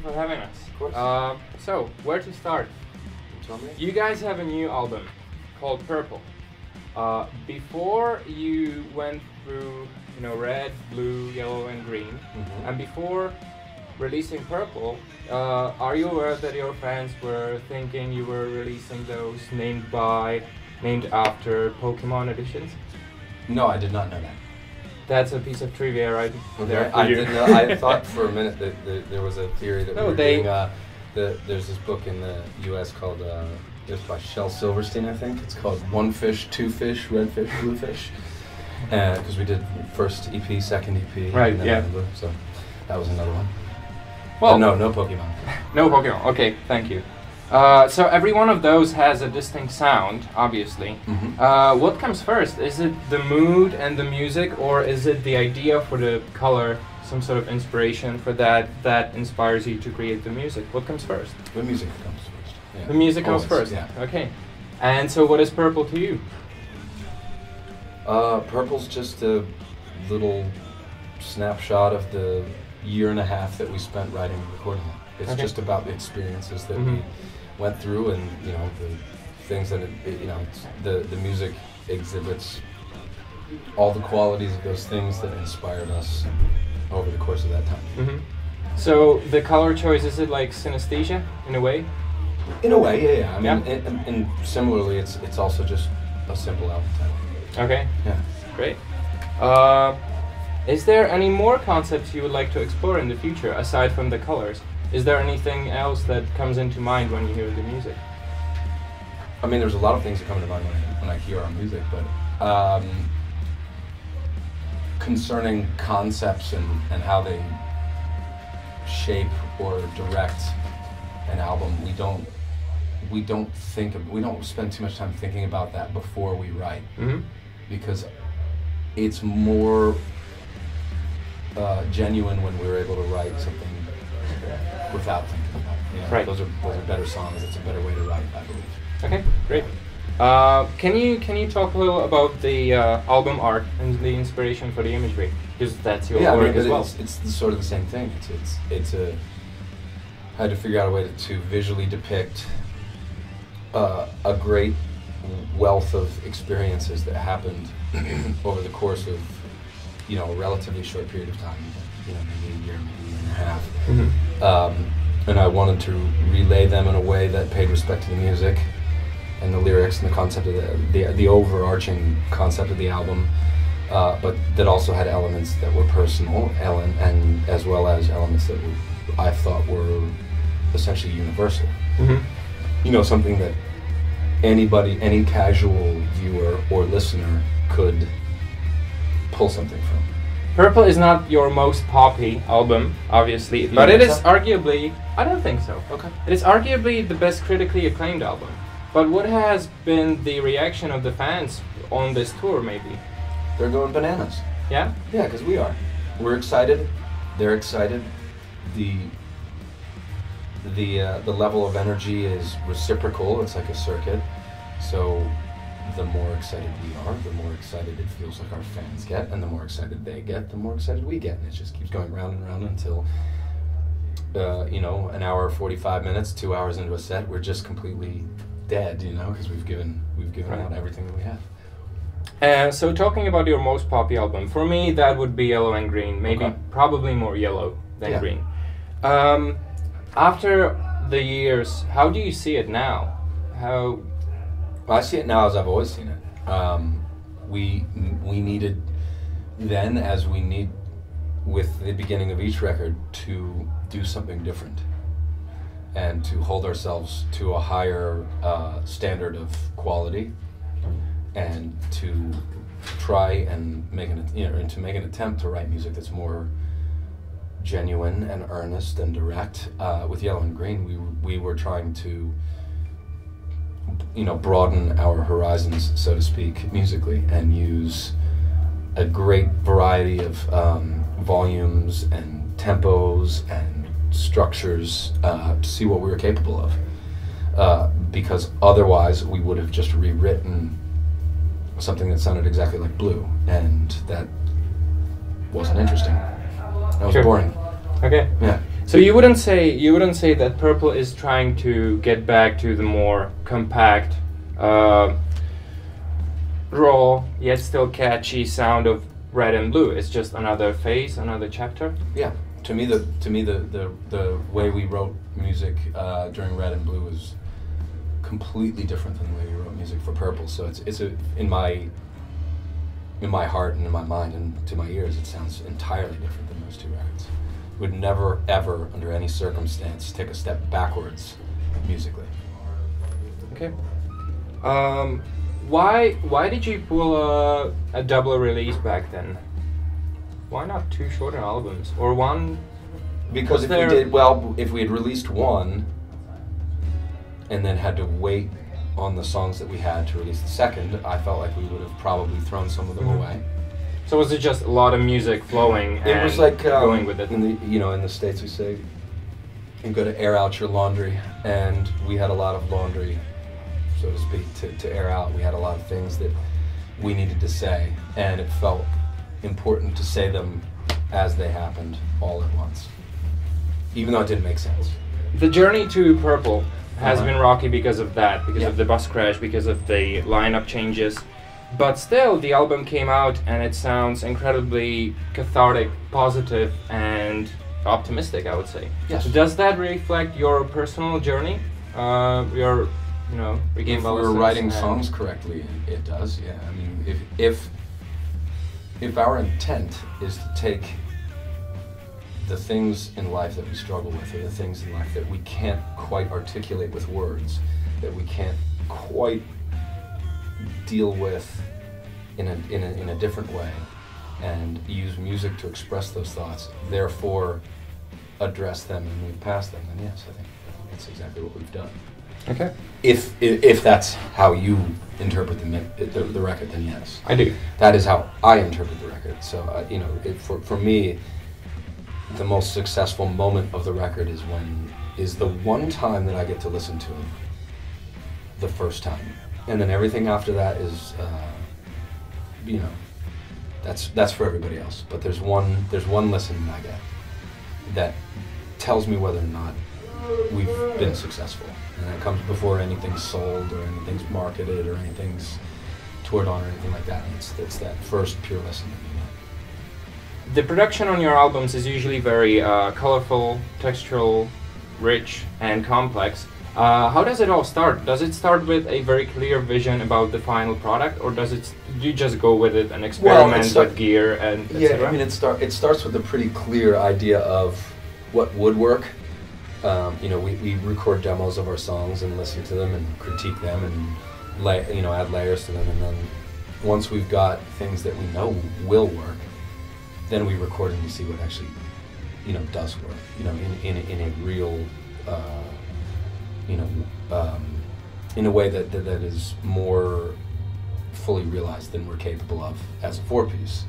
for having us. Of course. So, where to start? Tell me. You guys have a new album called Purple. Before you went through, red, blue, yellow, and green, and before releasing Purple, are you aware that your fans were thinking you were releasing those named after Pokemon editions? No, I did not know that. That's a piece of trivia right there for I you. didn't know. I thought for a minute that there was a theory that No, we were doing. There's this book in the U.S. called, it's by Shel Silverstein, I think. It's called One Fish, Two Fish, Red Fish, Blue Fish. Because we did first EP, second EP. Right, and then yeah. Blue, so that was another one. Well, But no Pokemon. No Pokemon. Okay, thank you. So every one of those has a distinct sound, obviously. What comes first? Is it the mood and the music, or is it the idea for the color, some sort of inspiration for that inspires you to create the music? What comes first? The music comes first. Yeah. The music comes Always, first. Yeah. Okay. And so, what is Purple to you? Purple's just a little snapshot of the year and a half that we spent writing and recording it. It's Okay. just about the experiences that we went through, and the things that it's the music exhibits all the qualities of those things that inspired us over the course of that time. So the color choice, is it like synesthesia in a way? In a way, yeah. I mean, and similarly, it's also just a simple album title. Okay. Yeah. Great. Is there any more concepts you would like to explore in the future aside from the colors? Is there anything else that comes into mind when you hear the music? I mean, there's a lot of things that come to mind when I hear our music, but concerning concepts and how they shape or direct an album, we don't spend too much time thinking about that before we write, because it's more genuine when we're able to write something without thinking about it. Right. Those are better songs. It's a better way to write, I believe. Okay, great. Can you talk a little about the album art and the inspiration for the imagery? Because that's your work as well. It's sort of the same thing. I had to figure out a way to visually depict a great wealth of experiences that happened over the course of a relatively short period of time, maybe a year, maybe a year and a half. And I wanted to relay them in a way that paid respect to the music and the lyrics and the concept of the overarching concept of the album, but that also had elements that were personal, and as well as elements that I thought were essentially universal. Something that anybody, any casual viewer or listener could pull something from. Purple is not your most poppy album, obviously, but it is arguably, I don't think so. Okay. It is arguably the best critically acclaimed album. But what has been the reaction of the fans on this tour, maybe? They're going bananas. Yeah? Yeah, because we are. We're excited. They're excited. The level of energy is reciprocal. It's like a circuit. So the more excited we are, the more excited it feels like our fans get, and the more excited they get, the more excited we get, and it just keeps going round and round until an hour 45 minutes, 2 hours into a set, we're just completely dead, because we've given out everything that we have. So talking about your most poppy album, for me that would be Yellow and Green, maybe probably more yellow than green. After the years, how do you see it now? I see it now as I've always seen it. We needed then, as we need with the beginning of each record, to do something different and to hold ourselves to a higher standard of quality, and to try and make an attempt to write music that's more genuine and earnest and direct. With Yellow and Green, we were trying to broaden our horizons, so to speak, musically, and use a great variety of volumes and tempos and structures to see what we were capable of. Because otherwise we would have just rewritten something that sounded exactly like Blue, and that wasn't interesting. That was boring. Okay. Yeah. So you wouldn't say that Purple is trying to get back to the more compact, raw yet still catchy sound of Red and Blue. It's just another phase, another chapter. Yeah, to me the way we wrote music during Red and Blue was completely different than the way we wrote music for Purple. So it's in my heart and in my mind and to my ears, it sounds entirely different than those two records. Would never ever under any circumstance take a step backwards musically. Okay. Why did you pull a double release back then? Why not two shorter albums or one? Because if we had released one and then had to wait on the songs that we had to release the second, I felt like we would have probably thrown some of them away. So was it just a lot of music flowing? It was like going with it. In the States we say you got to air out your laundry, and we had a lot of laundry, so to speak, to air out. We had a lot of things that we needed to say, and it felt important to say them as they happened all at once, even though it didn't make sense. The journey to Purple has been rocky because of that, because of the bus crash, because of the lineup changes. But still, the album came out and it sounds incredibly cathartic, positive, and optimistic, I would say. Yes. Does that reflect your personal journey? Your, if we're writing songs correctly, it does. Yeah. I mean, if our intent is to take the things in life that we struggle with, or the things in life that we can't quite articulate with words, that we can't quite deal with in a different way, and use music to express those thoughts, therefore address them and move past them, then yes, I think that's exactly what we've done. Okay. If that's how you interpret the record, then yes. I do. That is how I interpret the record. So for me, the most successful moment of the record is the one time that I get to listen to it the first time, and then everything after that is, that's for everybody else. But there's one listen I get that tells me whether or not we've been successful, and that comes before anything's sold or anything's marketed or anything's toured on or anything like that. And it's that first pure listen that you get. The production on your albums is usually very colorful, textural, rich, and complex. How does it all start? Does it start with a very clear vision about the final product, or do you just go with it and experiment with gear and etc.? Yeah, I mean, it starts with a pretty clear idea of what would work. We record demos of our songs and listen to them and critique them and add layers to them, and then once we've got things that we know will work, then we record and we see what actually does work. In a real in a way that is more fully realized than we're capable of as a four-piece,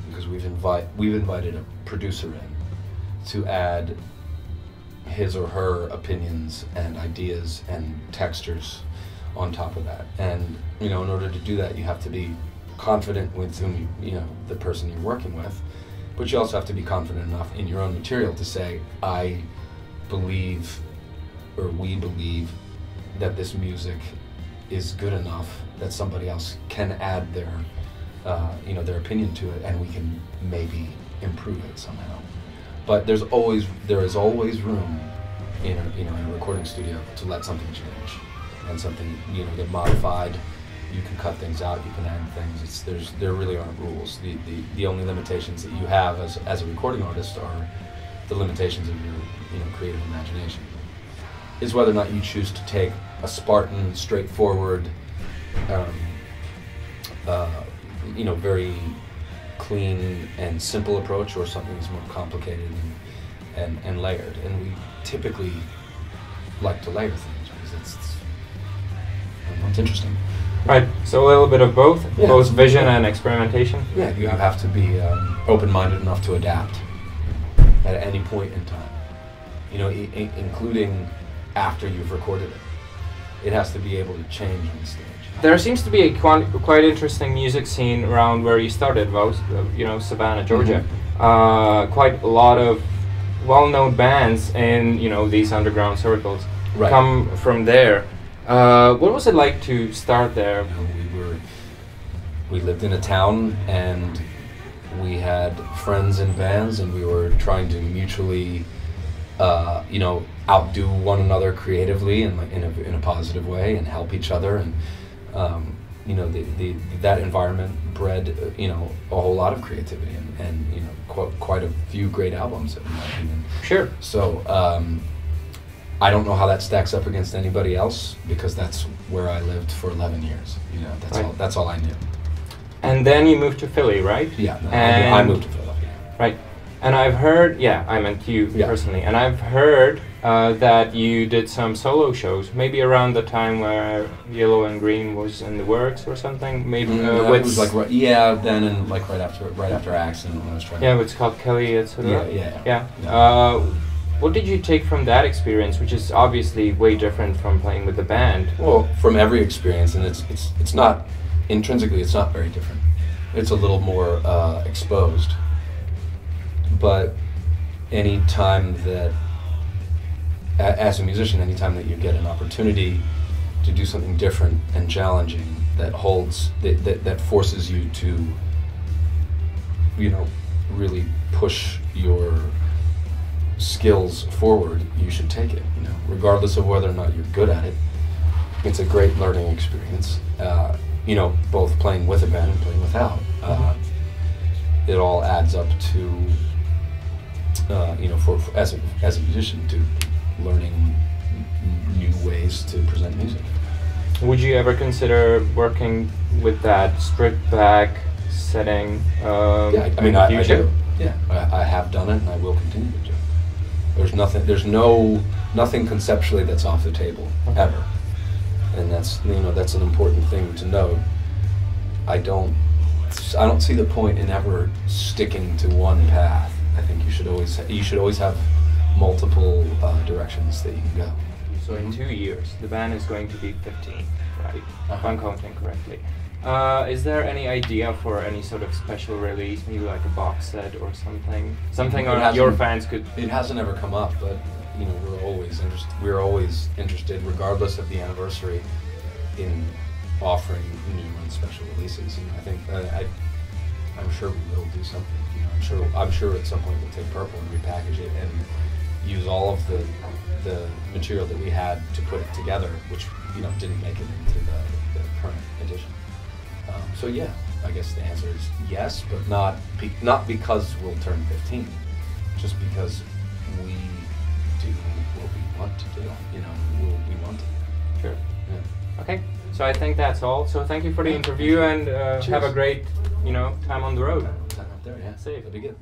because we've invited a producer in to add his or her opinions and ideas and textures on top of that. And in order to do that, you have to be confident with whom the person you're working with, but you also have to be confident enough in your own material to say, I believe, or we believe, that this music is good enough that somebody else can add their opinion to it, and we can maybe improve it somehow. But there is always room in a recording studio to let something change, and something get modified. You can cut things out, you can add things. There really aren't rules. The only limitations that you have as a recording artist are the limitations of your creative imagination. Is whether or not you choose to take a Spartan, straightforward, very clean and simple approach, or something that's more complicated and layered. And we typically like to layer things because it's interesting. Right, so a little bit of both, both vision and experimentation. Yeah, you have to be open-minded enough to adapt at any point in time, including after you've recorded it. It has to be able to change on stage. There seems to be a quite interesting music scene around where you started, Savannah, Georgia. Mm-hmm. Quite a lot of well-known bands in these underground circles Right. come from there. What was it like to start there? We lived in a town, and we had friends in bands, and we were trying to mutually, outdo one another creatively and in a positive way, and help each other. And that environment bred a whole lot of creativity and quite a few great albums, in my opinion. Sure. So I don't know how that stacks up against anybody else, because that's where I lived for 11 years. Right. That's all I knew. And then you moved to Philly, right? Yeah, no, And I moved to Philadelphia. right. And I've heard, I meant you Yeah. personally, and I've heard that you did some solo shows, maybe around the time where Yellow and Green was in the works or something. Maybe It was like then and like right after Accident, when I was trying. yeah, with Scott Kelly, etc. Yeah. What did you take from that experience, which is obviously way different from playing with the band? Well, from every experience, and it's not intrinsically, it's not very different. It's a little more exposed. But any time that, as a musician, any time that you get an opportunity to do something different and challenging, that forces you to, really push your skills forward, you should take it. Regardless of whether or not you're good at it, it's a great learning experience. Both playing with a band and playing without. It all adds up to, as a musician, to learning new ways to present music. Would you ever consider working with that stripped back setting? I in the I future? do. Yeah, I have done it, and I will continue to do it. There's nothing conceptually that's off the table, ever. And that's an important thing to note. I don't see the point in ever sticking to one path. I think you should always have multiple directions that you can go. So in 2 years, the band is going to be 15, right? If I'm counting correctly. Is there any idea for any sort of special release, maybe like a box set or something? Something your fans could... It hasn't ever come up, but we're always interested, regardless of the anniversary, in offering new and special releases. And I think I'm sure we will do something. I'm sure at some point we'll take Purple and repackage it and use all of the material that we had to put it together, which didn't make it into the current edition. So yeah, I guess the answer is yes, but not because we'll turn 15, just because we do what we want to do. We want to. Sure. Yeah. Okay, so I think that's all. So thank you for the interview, and have a great, time on the road. Time up there, yeah. Safe. That'd be good.